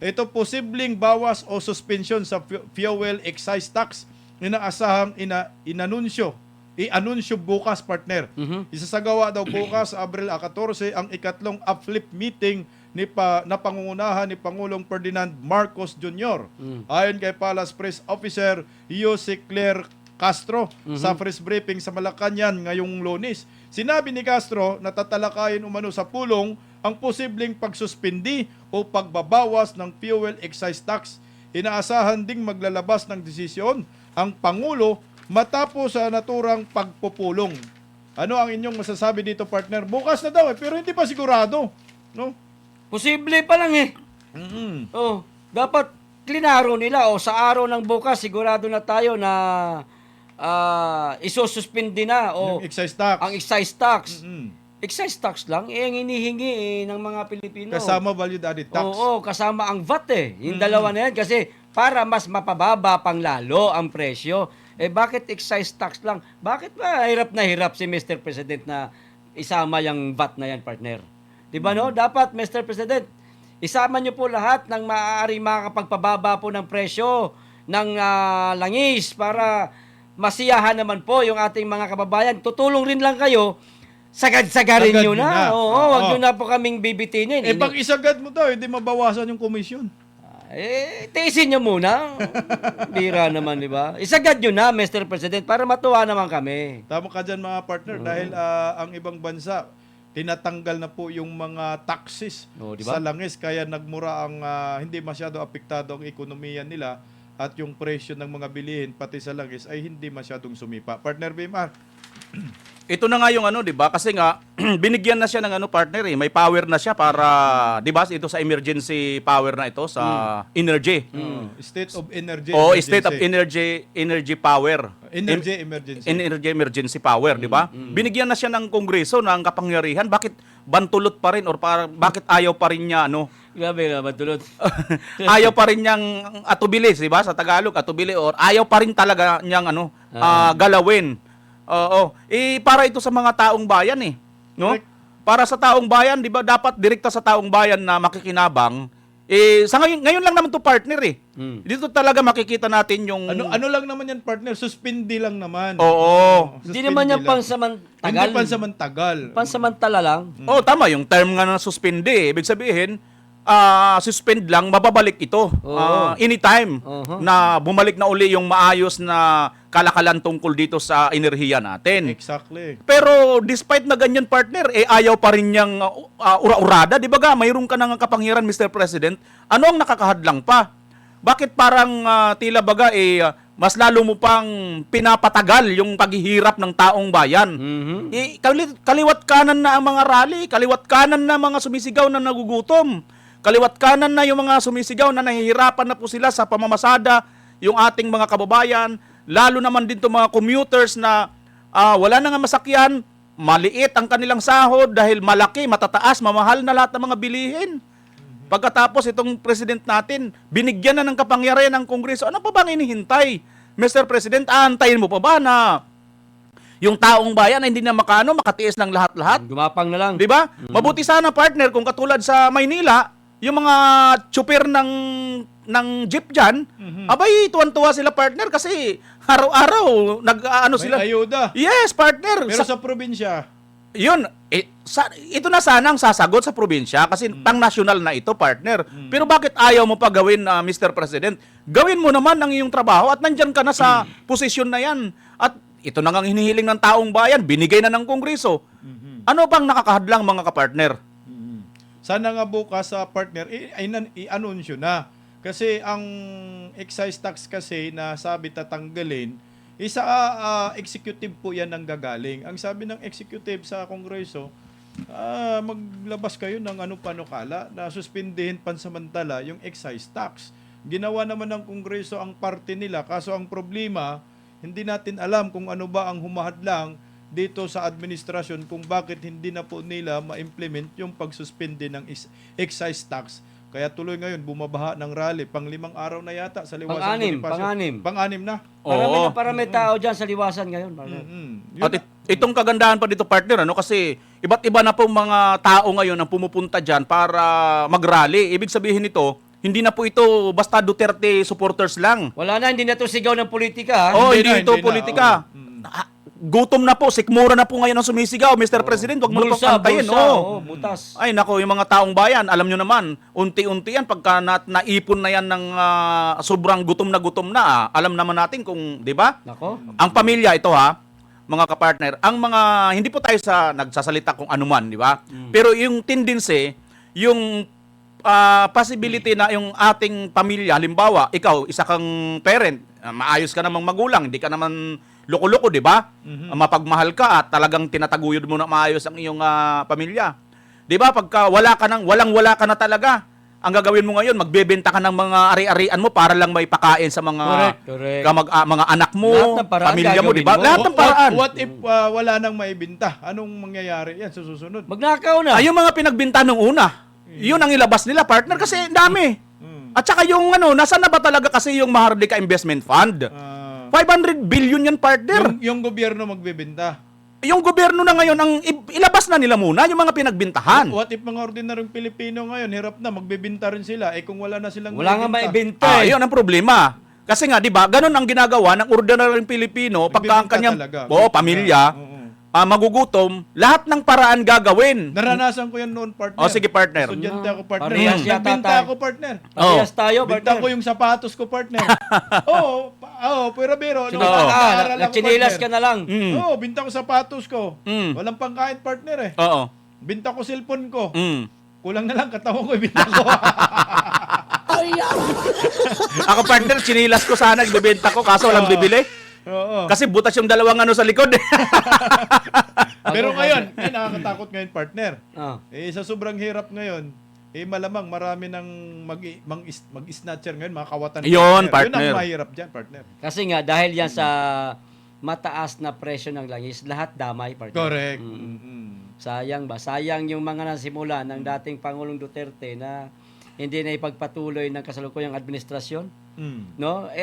Ito posibleng bawas o suspensyon sa fuel excise tax inaasahang i-anunsyo bukas, partner. Isasagawa daw bukas, Abril 14, ang ikatlong uplift meeting na pangungunahan ni Pangulong Ferdinand Marcos Jr. Ayon kay Palace Press Officer Jose Claire Castro sa press briefing sa Malacañang ngayong Lunes. Sinabi ni Castro na tatalakayin umano sa pulong ang posibleng pagsuspindi o pagbabawas ng fuel excise tax. Inaasahan ding maglalabas ng desisyon ang Pangulo matapos sa naturang pagpupulong. Ano ang inyong masasabi dito, partner? Bukas na daw pero hindi pa sigurado, no? Posible pa lang eh. Oh, dapat klinaro nila sa araw ng bukas sigurado na tayo na isususpindi na Yung excise tax. ang excise tax. Excise tax lang ang hinihingi ng mga Pilipino. Kasama value added tax. Oo, kasama ang VAT Yung dalawa na yan kasi para mas mapababa pang lalo ang presyo. Bakit excise tax lang? Bakit ba hirap na hirap si Mr. President na isama yung VAT na yan, partner? Diba no? Dapat, Mr. President, isama niyo po lahat ng maaari makakapagpababa po ng presyo ng langis para masiyahan naman po yung ating mga kababayan. Tutulong rin lang kayo, sagad-sagarin nyo na. Oo, wag nyo na po kaming bibitinin. Pag isagad mo daw, hindi mabawasan yung komisyon. Tiisin nyo muna. Bira naman, di ba? Isagad nyo na, Mr. President, para matuwa naman kami. Tama ka dyan, mga partner, dahil ang ibang bansa, tinatanggal na po yung mga taxes Diba? sa langis, kaya nagmura ang hindi masyado apektado ang ekonomiya nila at yung presyo ng mga bilihin pati sa langis ay hindi masyadong sumipa. Partner Bimar. Ito na nga yung ano, 'di ba? Kasi nga binigyan na siya ng ano, partner May power na siya para 'di ba? Ito sa emergency power na ito sa energy. State of Energy. State of energy power. Energy emergency power, 'di ba? Binigyan na siya ng Kongreso ng kapangyarihan. Bakit bantulot pa rin or bakit ayaw pa rin niya ano? Grabe nga, matulot. Ayaw pa rin niyang atubilis, 'di ba? Sa Tagalog, atubili or ayaw pa rin talaga niyang ano, galawin. Oo. Para ito sa mga taong bayan no? Correct. Para sa taong bayan, 'di ba? Dapat direkta sa taong bayan na makikinabang. Sa ngayon lang naman 'to, partner Dito talaga makikita natin yung Ano lang naman yan, partner? Suspindi lang naman. Oo. Hindi naman yan Suspindi lang. pansamantagal. Hindi pansamantagal. Pansamantala lang. Tama yung term nga na suspende. Ibig sabihin, suspend lang, mababalik ito. Anytime na bumalik na uli yung maayos na kalakalan tungkol dito sa enerhiya natin. Exactly. Pero despite na ganyan, partner, ayaw pa rin niyang ura-urada. Di ba mayroon ka ng kapangyarihan, Mr. President? Ano ang nakakahadlang pa? Bakit parang tila baga mas lalo mo pang pinapatagal yung paghihirap ng taong bayan? Kaliwat kanan na ang mga rally, kaliwat kanan na mga sumisigaw na nagugutom, kaliwat kanan na yung mga sumisigaw na nahihirapan na po sila sa pamamasada, yung ating mga kababayan, lalo naman din itong mga commuters na wala na nga masakyan, maliit ang kanilang sahod dahil malaki, matataas, mamahal na lahat ng mga bilihin. Pagkatapos itong president natin, binigyan na ng kapangyarihan ng Kongreso. Ano pa bang inihintay? Mr. President, aantayin mo pa ba na yung taong bayan ay hindi na makatiis ng lahat-lahat? Gumapang na lang. Di ba? Mabuti sana, partner, kung katulad sa Maynila, yung mga chopper ng jeep dyan, abay, tuwan-tuwa sila, partner, kasi araw-araw, sila. May ayuda. Yes, partner. Pero sa probinsya, Yun, ito na sanang sasagot sa probinsya kasi pang-national na ito, partner. Pero bakit ayaw mo pa gawin, Mr. President? Gawin mo naman ang iyong trabaho at nandyan ka na sa posisyon na yan. At ito na nga hinihiling ng taong bayan, binigay na ng Kongreso. Ano bang nakakahadlang, mga kapartner? sana nga bukas sa partner, i-anunsyo na. Kasi ang excise tax kasi na sabi tatanggalin, isa executive po yan ang gagaling. Ang sabi ng executive sa Kongreso, maglabas kayo ng panukala na suspindihin pansamantala yung excise tax. Ginawa naman ng Kongreso ang parte nila. Kaso ang problema, hindi natin alam kung ano ba ang humahadlang dito sa administrasyon kung bakit hindi na po nila ma-implement yung pagsuspindi ng excise tax. Kaya tuloy ngayon, bumabaha ng rally. Pang-5 araw na yata sa Liwasan Bonifacio. Pang-anim na. Parami tao dyan sa Liwasan ngayon. At itong kagandahan pa dito, partner, kasi iba't iba na pong mga tao ngayon ang pumupunta dyan para mag-rally. Ibig sabihin nito, Hindi na po ito basta Duterte supporters lang. Wala na, hindi na to sigaw ng politika. Oh, Hindi hindi, na, ito hindi na, politika. Gutom na po, sikmura na po ngayon ang sumisigaw, Mr. President, wag mo na pong antayin. Butas. Ay nako, yung mga taong bayan, alam nyo naman, unti-unti yan, pagka naipon na yan ng sobrang gutom na, alam naman natin kung, di ba? Nako. Ang pamilya, ito ha, mga kapartner, ang mga, hindi po tayo nagsasalita kung anuman, di ba? Pero yung tendency, yung possibility na yung ating pamilya, halimbawa, ikaw, isa kang parent, maayos ka namang magulang, hindi ka naman loko-loko, di ba? Mapagmahal ka at talagang tinataguyod mo na maayos ang iyong pamilya. Di ba? Pagka walang-wala ka na talaga, ang gagawin mo ngayon, magbebenta ka ng mga ari-arian mo para lang may pakain sa mga Correct. mga anak mo, Lahat ng paraan pamilya mo, di ba? gagawin mo. Lahat ng paraan. What if wala nang maibinta? Anong mangyayari yan sa susunod? Magnakaw na. Ay, yung mga pinagbinta nung una, yun ang ilabas nila, partner, kasi ang dami. At saka yung nasaan na ba talaga kasi yung Mahardika Investment Fund? 500 billion yan, partner. Yung gobyerno magbebenta. Yung gobyerno na ngayon, ang ilabas na nila muna yung mga pinagbintahan. What if mga ordinaryong Pilipino ngayon, hirap na, magbebenta rin sila. Eh kung wala na silang Wala nga maibenta. Yun ang problema. Kasi nga, di ba, ganun ang ginagawa ng ordinaryong Pilipino pagka ang kanyang pamilya, magugutom, lahat ng paraan gagawin. Naranasan ko yan noon, partner. O, sige, partner. Estudyante ako, partner. Parehas yata Nagbenta tayo. ako, partner. Parehas tayo, Binta partner. ko yung sapatos ko, partner. Oo, pero. Sige, nagchinilas ka na lang. Oo, binta ko sapatos ko. Mm. Walang pangkain, partner eh. Oo. Binta ko cellphone ko. Mm. Kulang na lang katawan ko, binta ko. Ako, partner, chinilas ko sana, ibebenta ko, kaso walang bibili. Oo. Kasi butas yung dalawang sa likod. Pero ngayon, nakakatakot ngayon, partner. Ah. Sa sobrang hirap ngayon, malamang marami ng mag-snatcher ngayon, mga kawatan. Yun, Yun partner. ang mahirap dyan, partner. Kasi nga, dahil yan sa mataas na presyo ng langis, lahat damay, partner. Correct. Sayang ba? Sayang yung mga nasimula ng dating Pangulong Duterte na hindi na ipagpatuloy ng kasalukuyang administrasyon. No?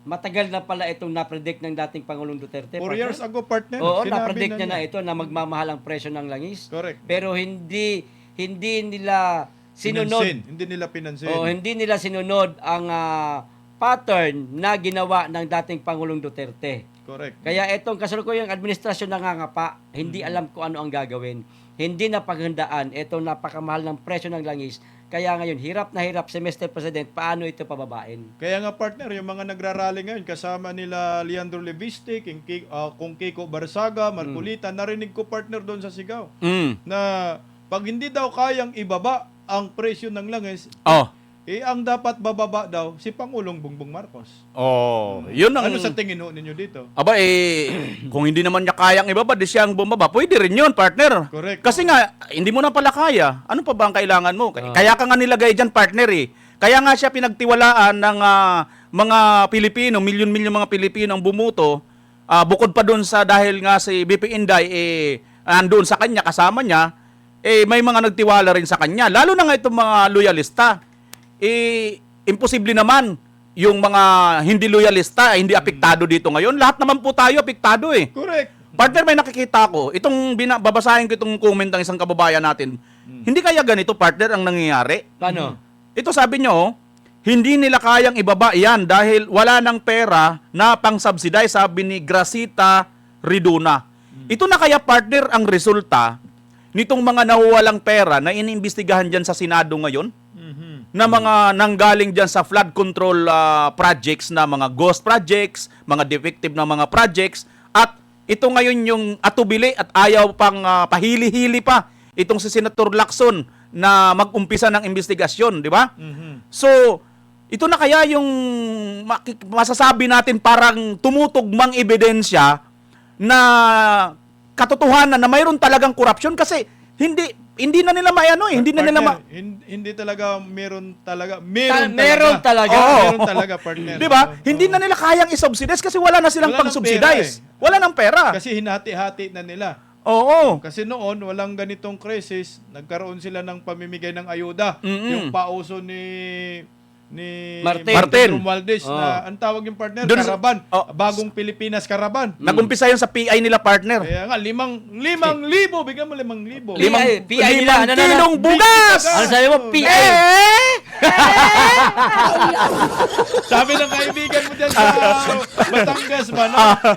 Matagal na pala itong napredict ng dating Pangulong Duterte. 4 years ago, partner. Oo, sinabi napredict na niya na ito na magmamahal ang presyo ng langis. Correct. Pero hindi nila sinunod. Hindi nila pinansin. Hindi nila sinunod ang pattern na ginawa ng dating Pangulong Duterte. Correct. Kaya itong kasalukuyang administrasyon nangangapa, hindi alam kung ano ang gagawin. Hindi na paghandaan itong napakamahal ng presyo ng langis. Kaya ngayon, hirap na hirap si Mr. President, paano ito pababain? Kaya nga, partner, yung mga nagrarally ngayon, kasama nila Leandro Leviste, kung Kiko Barsaga, Marcolita, narinig ko, partner, doon sa sigaw. Na pag hindi daw kayang ibaba ang presyo ng langis, ang dapat bababa daw si Pangulong Bongbong Marcos. Yun ang... Ano sa tingin ho ninyo dito? Aba, kung hindi naman niya kayang ibaba, di siyang bumaba, pwede rin yun, partner. Correct. Kasi nga, hindi mo na pala kaya. Ano pa ba ang kailangan mo? Kaya ka nga nilagay dyan, partner eh. Kaya nga siya pinagtiwalaan ng mga Pilipino, milyon-milyon mga Pilipino ang bumuto, bukod pa doon sa dahil nga si BP Inday, andoon sa kanya, kasama niya, may mga nagtiwala rin sa kanya. Lalo na nga itong mga loyalista. Imposible naman yung mga hindi loyalista, hindi apektado dito ngayon. Lahat naman po tayo apektado eh. Correct. Partner, may nakikita ko, babasahin ko itong comment ng isang kababayan natin. Hindi kaya ganito, partner, ang nangyayari? Paano? Ito sabi nyo, hindi nila kayang ibaba yan dahil wala ng pera na pang-subsidize, sabi ni Gracita Riduna. Ito na kaya, partner, ang resulta nitong mga nahuwalang pera na iniimbestigahan dyan sa Senado ngayon? Na mga nanggaling dyan sa flood control projects na mga ghost projects, mga defective na mga projects, at ito ngayon yung atubili at ayaw pang pahili-hili pa itong si Senator Lacson na mag-umpisa ng investigasyon, di ba? So, ito na kaya yung masasabi natin parang tumutugmang ebidensya na katotohanan na mayroon talagang korupsyon kasi hindi na nila hindi na nila hindi talaga meron talaga. Meron talaga. Meron talaga, partner. 'Di ba? Hindi na nila kayang i-subsidize kasi wala na silang Wala ng pang-subsidize. pera Wala ng pera. Kasi hinati-hati na nila. Oo. Kasi noon, walang ganitong crisis. Nagkaroon sila ng pamimigay ng ayuda. Yung pauso ni Martin. Romualdez na ang tawag yung partner, Doon Karaban. Bagong Pilipinas Karaban. Nag-umpisa yun sa PI nila, partner. Kaya nga, 5,000. Bigyan mo 5,000. PI nila. Limang kilong bugas! Ano sabi mo? PI. Sabi ng kaibigan mo dyan sa Batangas ba,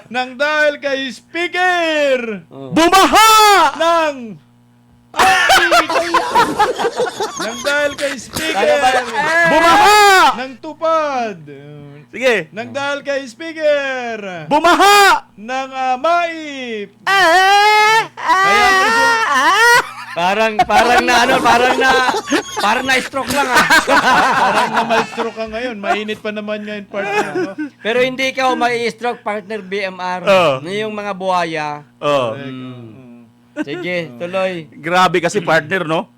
nang dahil kay speaker Bumaha! ng nang dahil kay speaker Bumaha! ng tupad, Sige. nang dahil kay speaker Bumaha! ng maip. Kaya Parang na stroke lang ah. parang na-malstroke ka ngayon. Mainit pa naman ngayon, partner. No? Pero hindi ka mai-stroke, partner BMR. Yung mga buhaya. Oh. Sige, tuloy. Grabe kasi partner, no?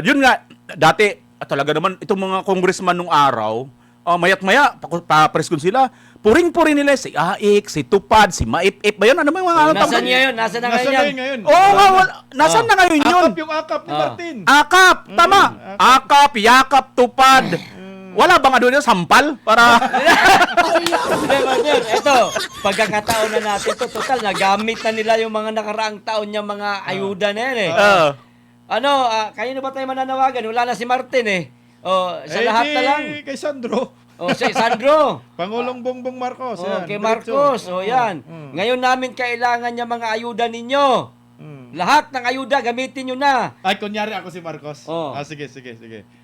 Yun nga, dati, talaga naman, itong mga congressman nung araw, mayat maya, papreskon sila, puring-puring nila si Aik, si Tupad, si Maip-ip ba yun? Ano ba yung mga Nasaan ngayon? Nasaan na Nasa ngayon? ngayon ngayon. Oo, nasaan na ngayon yun? Akap yung akap ni Martin. Akap, tama. Akap, yakap, tupad. Wala ba nga doon yung sampal? Para... Hindi, partner. Ito, pagkakataon na natin to, total, nagamit na nila yung mga nakaraang taon niya mga ayuda na yan eh. Kayo na ba tayo mananawagan? Wala na si Martin eh. Sa lahat na lang. Kay Sandro. Si Sandro. Pangulong Bongbong Marcos. Yan, Kay diretso. Marcos. Yan. Ngayon namin kailangan niya mga ayuda ninyo. Lahat ng ayuda, gamitin nyo na. Ay, kunyari ako si Marcos. Oh. Sige.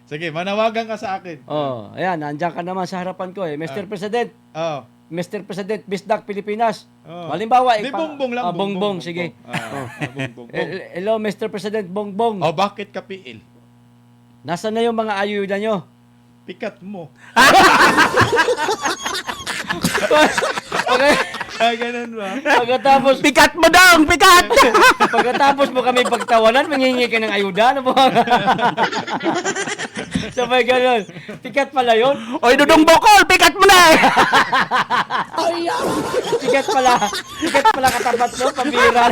Sige, manawagan ka sa akin. Ayan, nandiyan ka naman sa harapan ko eh. Mr. President, Oh. Mr. President, Bisdak, Pilipinas. Oh. Halimbawa, Di, Bongbong lang. Bongbong, sige. Bongbong. Hello, Mr. President Bongbong. Oh, bakit ka PL? Nasaan na yung mga ayuda nyo? Pikat mo. Okay. Ay, ganun ba? Pagkatapos, Pikat mo daw! Pikat! pagkatapos mo kami pagtawanan, mangingi ka ng ayuda. Ano ba? Sabay ganun. Tikat pala yun. Oy, Dudong Bokol! Pikat mo na! Tikat pala katapat no, pambira.